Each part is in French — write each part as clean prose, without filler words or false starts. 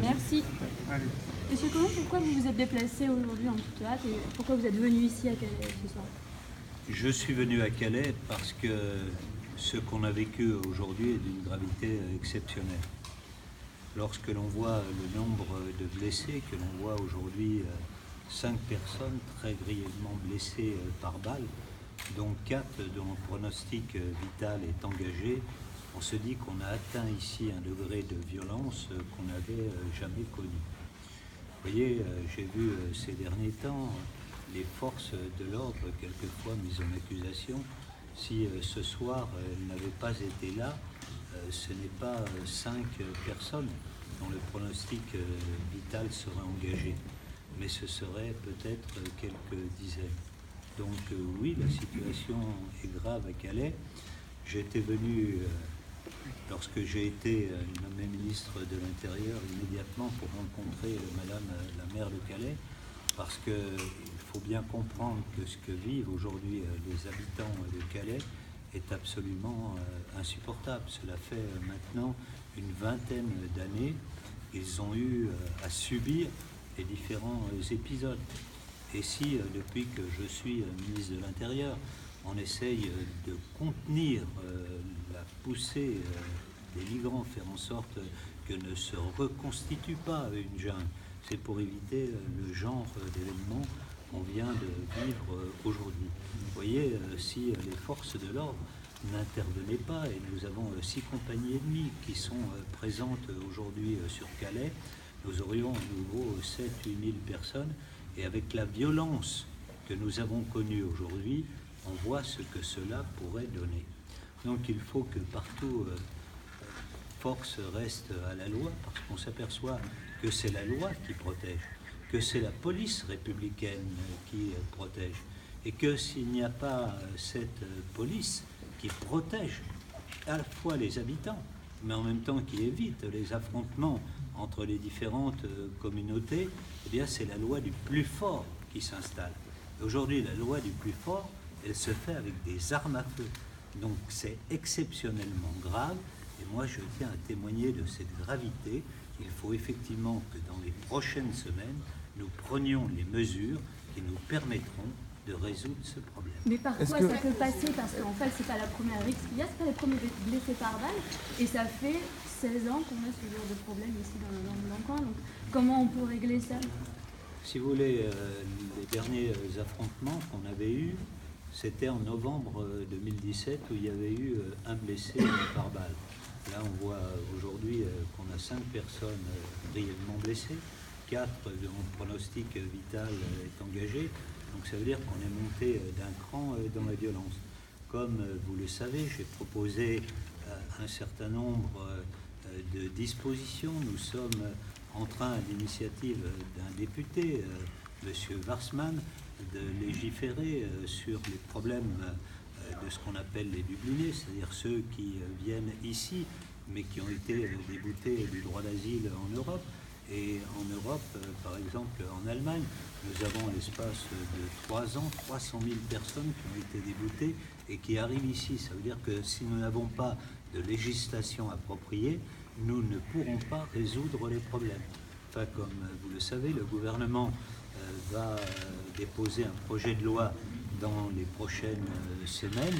Merci. Monsieur Collomb, pourquoi vous vous êtes déplacé aujourd'hui en toute hâte et pourquoi vous êtes venu ici à Calais ce soir? Je suis venu à Calais parce que ce qu'on a vécu aujourd'hui est d'une gravité exceptionnelle. Lorsque l'on voit le nombre de blessés, que l'on voit aujourd'hui 5 personnes très grièvement blessées par balle, dont 4 dont le pronostic vital est engagé, on se dit qu'on a atteint ici un degré de violence qu'on n'avait jamais connu. Vous voyez, j'ai vu ces derniers temps les forces de l'ordre quelquefois mises en accusation. Si ce soir elles n'avaient pas été là, ce n'est pas 5 personnes dont le pronostic vital serait engagé, mais ce serait peut-être quelques dizaines. Donc oui, la situation est grave à Calais. J'étais venu, lorsque j'ai été nommé ministre de l'Intérieur, immédiatement pour rencontrer Madame la maire de Calais, parce qu'il faut bien comprendre que ce que vivent aujourd'hui les habitants de Calais est absolument insupportable. Cela fait maintenant une vingtaine d'années qu'ils ont eu à subir les différents épisodes. Et si, depuis que je suis ministre de l'Intérieur, on essaye de contenir la poussée des migrants, faire en sorte que ne se reconstitue pas une jungle, c'est pour éviter le genre d'événements qu'on vient de vivre aujourd'hui. Vous voyez, si les forces de l'ordre n'intervenaient pas, et nous avons 6 compagnies et demie qui sont présentes aujourd'hui sur Calais, nous aurions à nouveau 7-8 000 personnes, et avec la violence que nous avons connue aujourd'hui, on voit ce que cela pourrait donner. Donc il faut que partout, force reste à la loi, parce qu'on s'aperçoit que c'est la loi qui protège, que c'est la police républicaine qui protège, et que s'il n'y a pas cette police qui protège à la fois les habitants, mais en même temps qui évite les affrontements entre les différentes communautés, eh bien c'est la loi du plus fort qui s'installe. Aujourd'hui, la loi du plus fort, elle se fait avec des armes à feu. Donc c'est exceptionnellement grave, et moi je tiens à témoigner de cette gravité. Il faut effectivement que dans les prochaines semaines, nous prenions les mesures qui nous permettront de résoudre ce problème. Mais par quoi ça peut passer? Parce qu'en fait, c'est pas la première rixe qu'il y a, c'est pas les premiers blessés par balle, et ça fait 16 ans qu'on a ce genre de problème ici dans le coin. Donc comment on peut régler ça? Si vous voulez, les derniers affrontements qu'on avait eus, c'était en novembre 2017 où il y avait eu un blessé par balle. Là, on voit aujourd'hui qu'on a 5 personnes grièvement blessées, 4 dont le pronostic vital est engagé. Donc ça veut dire qu'on est monté d'un cran dans la violence. Comme vous le savez, j'ai proposé un certain nombre de dispositions. Nous sommes en train, à l'initiative d'un député, M. Warsmann, de légiférer sur les problèmes de ce qu'on appelle les Dublinés, c'est-à-dire ceux qui viennent ici, mais qui ont été déboutés du droit d'asile en Europe. Et en Europe, par exemple en Allemagne, nous avons l'espace de 3 ans, 300 000 personnes qui ont été déboutées et qui arrivent ici. Ça veut dire que si nous n'avons pas de législation appropriée, nous ne pourrons pas résoudre les problèmes. Enfin, comme vous le savez, le gouvernement va déposer un projet de loi dans les prochaines semaines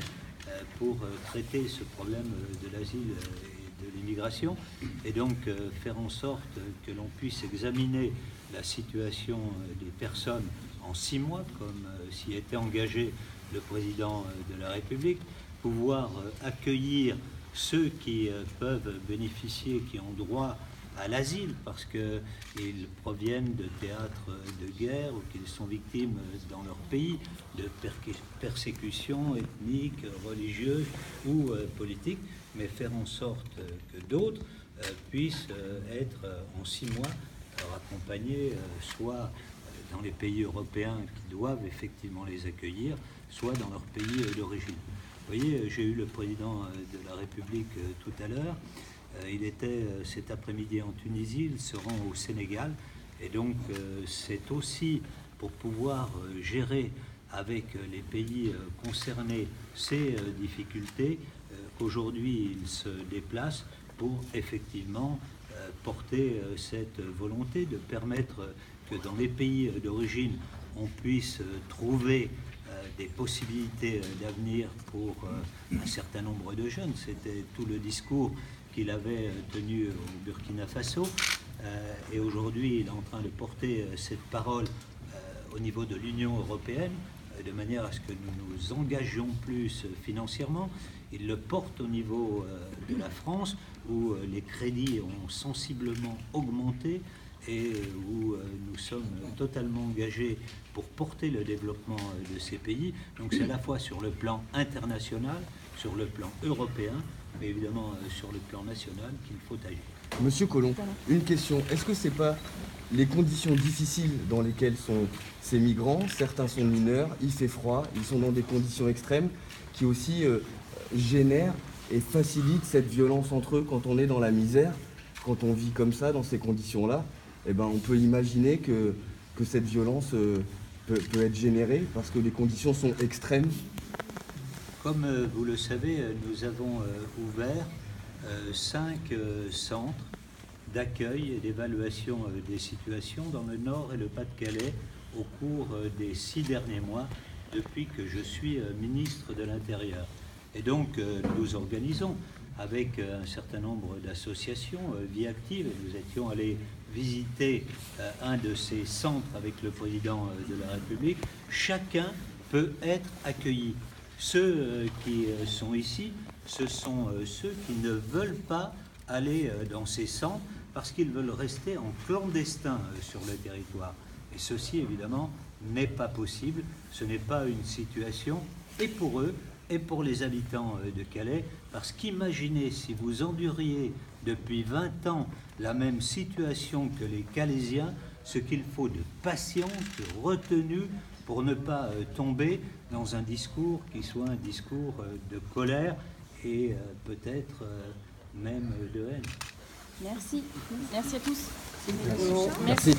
pour traiter ce problème de l'asile et de l'immigration, et donc faire en sorte que l'on puisse examiner la situation des personnes en 6 mois, comme s'y était engagé le président de la République, pouvoir accueillir ceux qui peuvent bénéficier, qui ont droit à l'asile parce qu'ils proviennent de théâtres de guerre ou qu'ils sont victimes dans leur pays de persécutions ethniques, religieuses ou politiques, mais faire en sorte que d'autres puissent être en 6 mois accompagnés, soit dans les pays européens qui doivent effectivement les accueillir, soit dans leur pays d'origine. Vous voyez, j'ai eu le président de la République tout à l'heure. Il était cet après-midi en Tunisie, il se rend au Sénégal, et donc c'est aussi pour pouvoir gérer avec les pays concernés ces difficultés qu'aujourd'hui il se déplace pour effectivement porté cette volonté de permettre que dans les pays d'origine, on puisse trouver des possibilités d'avenir pour un certain nombre de jeunes. C'était tout le discours qu'il avait tenu au Burkina Faso. Et aujourd'hui, il est en train de porter cette parole au niveau de l'Union européenne, de manière à ce que nous nous engagions plus financièrement. Il le porte au niveau de la France, où les crédits ont sensiblement augmenté et où nous sommes totalement engagés pour porter le développement de ces pays. Donc c'est à la fois sur le plan international, sur le plan européen, mais évidemment sur le plan national qu'il faut agir. Monsieur Collomb, une question. Est-ce que ce n'est pas les conditions difficiles dans lesquelles sont ces migrants, certains sont mineurs, il fait froid, ils sont dans des conditions extrêmes, qui aussi génèrent et facilitent cette violence entre eux quand on est dans la misère, quand on vit comme ça, dans ces conditions-là, eh ben, on peut imaginer que cette violence peut être générée parce que les conditions sont extrêmes. Comme vous le savez, nous avons ouvert 5 centres d'accueil et d'évaluation des situations dans le Nord et le Pas-de-Calais au cours des 6 derniers mois depuis que je suis ministre de l'Intérieur. Et donc nous organisons avec un certain nombre d'associations Vie Active, et nous étions allés visiter un de ces centres avec le président de la République. Chacun peut être accueilli. Ceux qui sont ici, ce sont ceux qui ne veulent pas aller dans ces centres parce qu'ils veulent rester en clandestin sur le territoire. Et ceci, évidemment, n'est pas possible. Ce n'est pas une situation, et pour eux, et pour les habitants de Calais, parce qu'imaginez si vous enduriez depuis 20 ans la même situation que les Calaisiens, ce qu'il faut de patience, de retenue, pour ne pas tomber dans un discours qui soit un discours de colère et peut-être même de haine. Merci. Merci à tous. Merci.